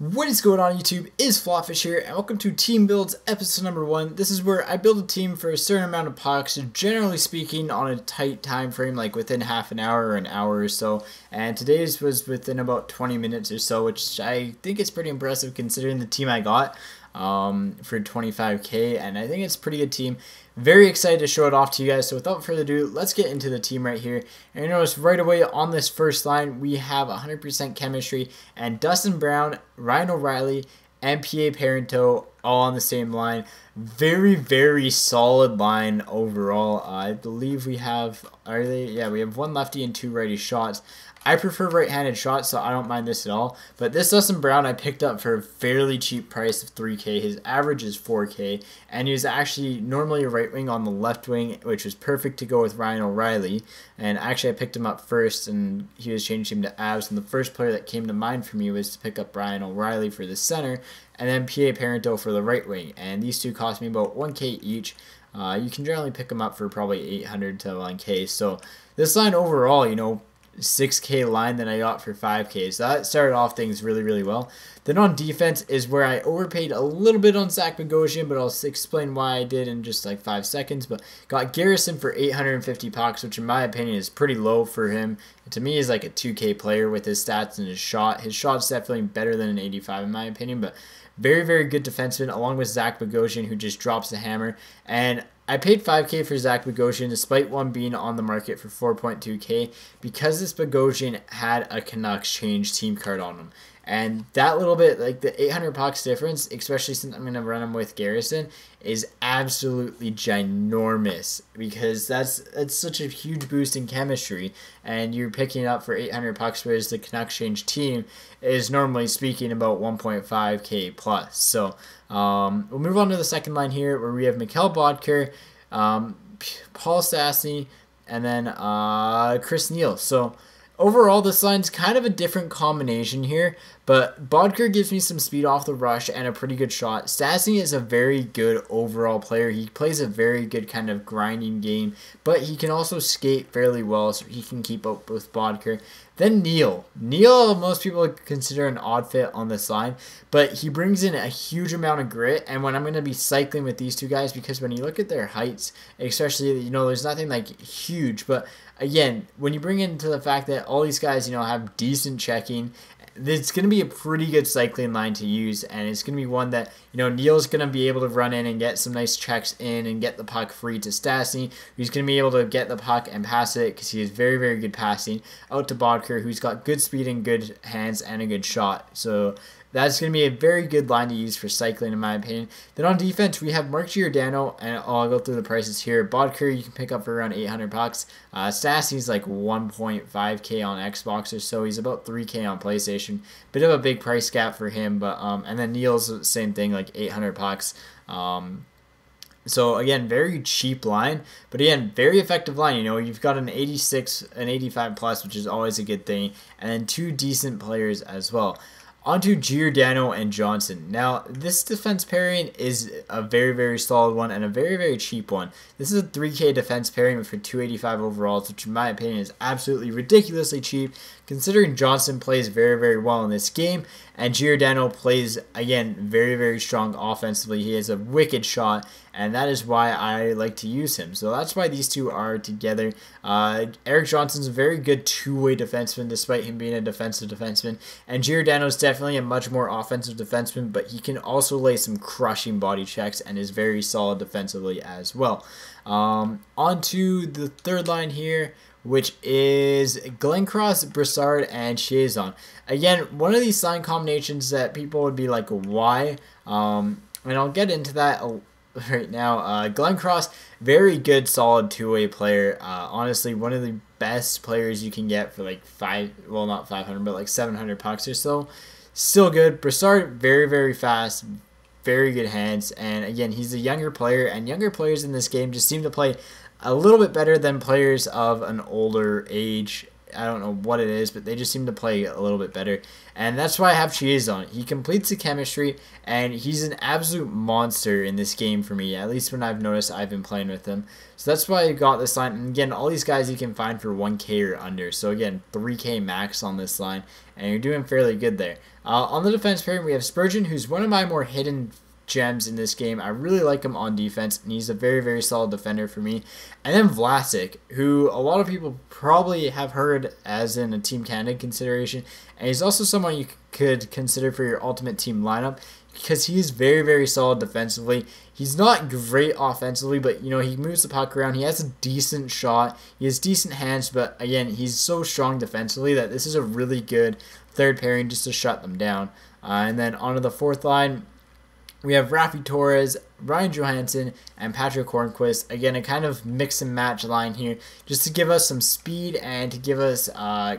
What is going on YouTube? Is FlopFish here, and welcome to Team Builds episode number 1. This is where I build a team for a certain amount of pucks, generally speaking on a tight time frame, like within half an hour or an hour or so. And today's was within about 20 minutes or so, which I think is pretty impressive considering the team I got for 25k, and I think it's a pretty good team. Very excited to show it off to you guys. So without further ado, let's get into the team right here. And you notice right away on this first line, we have 100% chemistry, and Dustin Brown, Ryan O'Reilly, and P.A. Parento all on the same line. Very, very solid line overall. I believe we have, we have one lefty and two righty shots. I prefer right-handed shots, so I don't mind this at all. But this Dustin Brown I picked up for a fairly cheap price of 3K. His average is 4K, and he was actually normally a right wing on the left wing, which was perfect to go with Ryan O'Reilly. And actually I picked him up first, and he was changing him to Avs, and the first player that came to mind for me was to pick up Ryan O'Reilly for the center, and then P.A. Parento for the right wing. And these two cost me about 1K each. You can generally pick them up for probably 800 to 1K. So this line overall, 6K line that I got for 5K. So that started off things really, really well. Then on defense is where I overpaid a little bit on Zach Bogosian, but I'll explain why I did in just like 5 seconds. But got Garrison for 850 pucks, which in my opinion is pretty low for him. To me, he's like a 2K player with his stats and his shot. His shot's definitely better than an 85 in my opinion, but very, very good defenseman, along with Zach Bogosian, who just drops the hammer. And I paid 5K for Zach Bogosian, despite one being on the market for 4.2K, because this Bogosian had a Canucks change team card on him. And that little bit, like the 800 pucks difference, especially since I'm going to run him with Garrison, is absolutely ginormous, because that's such a huge boost in chemistry, and you're picking it up for 800 pucks, whereas the Canucks change team is normally speaking about 1.5K plus. So we'll move on to the second line here, where we have Mikhail Bodker, Paul Stastny, and then Chris Neal. So overall, this line's kind of a different combination here, but Bodker gives me some speed off the rush and a pretty good shot. Stastny is a very good overall player. He plays a very good kind of grinding game, but he can also skate fairly well, so he can keep up with Bodker. Then Neal. Neal, most people consider an odd fit on this line, but he brings in a huge amount of grit, and when I'm going to be cycling with these two guys, because when you look at their heights, especially, there's nothing like huge, but again, when you bring into the fact that all these guys, have decent checking, it's going to be a pretty good cycling line to use, and it's going to be one that, Neal's going to be able to run in and get some nice checks in and get the puck free to Stastny, who's going to be able to get the puck and pass it, because he has very, very good passing, out to Bodker, who's got good speed and good hands and a good shot. So that's going to be a very good line to use for cycling, in my opinion. Then on defense, we have Mark Giordano, and I'll go through the prices here. Bodker, you can pick up for around 800 bucks. Stastny's like 1.5K on Xbox or so. He's about 3K on PlayStation. Bit of a big price gap for him, but and then Neal's the same thing, like 800 bucks. So again, very cheap line, but again, very effective line. You've got an 86, an 85 plus, which is always a good thing, and then two decent players as well. Onto Giordano and Johnson. Now, this defense pairing is a very, very solid one and a very, very cheap one. This is a 3K defense pairing for 285 overalls, which in my opinion is absolutely ridiculously cheap, considering Johnson plays very, very well in this game, and Giordano plays, again, very, very strong offensively. He has a wicked shot, and that is why I like to use him. So that's why these two are together. Erik Johnson's a very good two-way defenseman, despite him being a defensive defenseman, and Giordano's definitely a much more offensive defenseman, but he can also lay some crushing body checks and is very solid defensively as well. Onto the third line here, which is Glencross, Brassard, and Chiasson. Again, one of these line combinations that people would be like, why? And I'll get into that right now. Glencross, very good, solid two-way player. Honestly, one of the best players you can get for like not 500, but like 700 pucks or so. Still good. Brassard, very, very fast, very good hands, and again, he's a younger player, and younger players in this game just seem to play a little bit better than players of an older age. I don't know what it is, but they just seem to play a little bit better. And that's why I have Chiez on. He completes the chemistry, and he's an absolute monster in this game for me, at least when I've noticed I've been playing with him. So that's why I got this line. And again, all these guys you can find for 1K or under. So again, 3K max on this line, and you're doing fairly good there. On the defense pairing, we have Spurgeon, who's one of my more hidden gems in this game. I really like him on defense, and he's a very, very solid defender for me. And then Vlasic, who a lot of people probably have heard as in a Team Canada consideration, and he's also someone you could consider for your ultimate team lineup because he's very, very solid defensively. He's not great offensively, but you know, he moves the puck around. He has a decent shot. He has decent hands, but again, he's so strong defensively that this is a really good third pairing just to shut them down. And then onto the fourth line, we have Rafi Torres, Ryan Johansson, and Patrick Hornquist. Again, a kind of mix and match line here just to give us some speed and to give us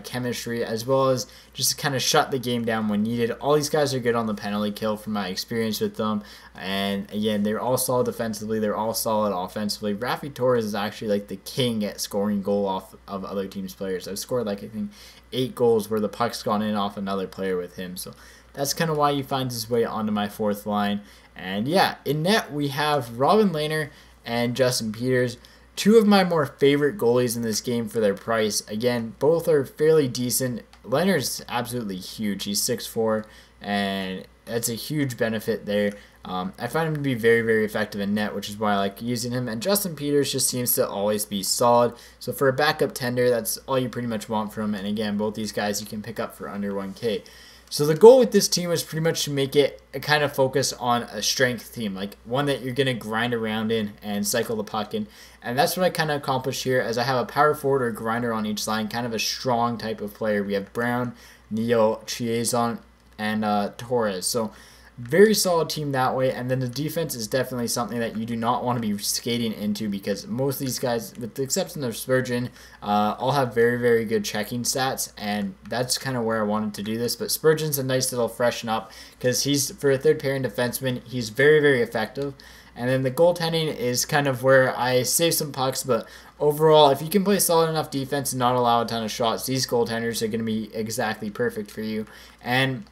chemistry, as well as just to kind of shut the game down when needed. All these guys are good on the penalty kill from my experience with them. And again, they're all solid defensively. They're all solid offensively. Rafi Torres is actually like the king at scoring goal off of other teams' players. I've scored like I think 8 goals where the puck's gone in off another player with him. So that's kind of why he finds his way onto my fourth line. And yeah, in net we have Robin Lehner and Justin Peters, two of my more favorite goalies in this game for their price. Again, both are fairly decent. Lehner's absolutely huge. He's 6'4", and that's a huge benefit there. I find him to be very, very effective in net, which is why I like using him. And Justin Peters just seems to always be solid. So for a backup tender, that's all you pretty much want from him. And again, both these guys you can pick up for under 1K. So the goal with this team was pretty much to make it a kind of focus on a strength team, like one that you're going to grind around in and cycle the puck in. And that's what I kind of accomplished here, as I have a power forward or grinder on each line, kind of a strong type of player. We have Brown, Neo, Chiezon, and Torres. So very solid team that way. And then the defense is definitely something that you do not want to be skating into, because most of these guys, with the exception of Spurgeon, all have very, very good checking stats, and that's kind of where I wanted to do this. But Spurgeon's a nice little freshen up, because he's, for a third pairing defenseman, he's very, very effective. And then the goaltending is kind of where I save some pucks, but overall, if you can play solid enough defense and not allow a ton of shots, these goaltenders are going to be exactly perfect for you. And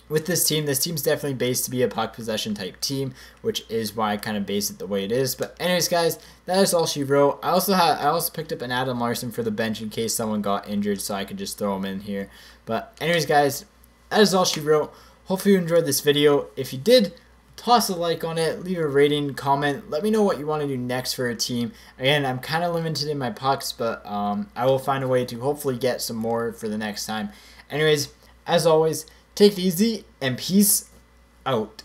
with this team's definitely based to be a puck possession type team, which is why I kind of base it the way it is. But anyways, guys, that is all she wrote. I also picked up an Adam Larson for the bench in case someone got injured, so I could just throw him in here. But anyways, guys, that is all she wrote. Hopefully you enjoyed this video. If you did, toss a like on it, leave a rating, comment, let me know what you want to do next for a team. Again, I'm kind of limited in my pucks, but I will find a way to hopefully get some more for the next time. Anyways, as always, take it easy and peace out.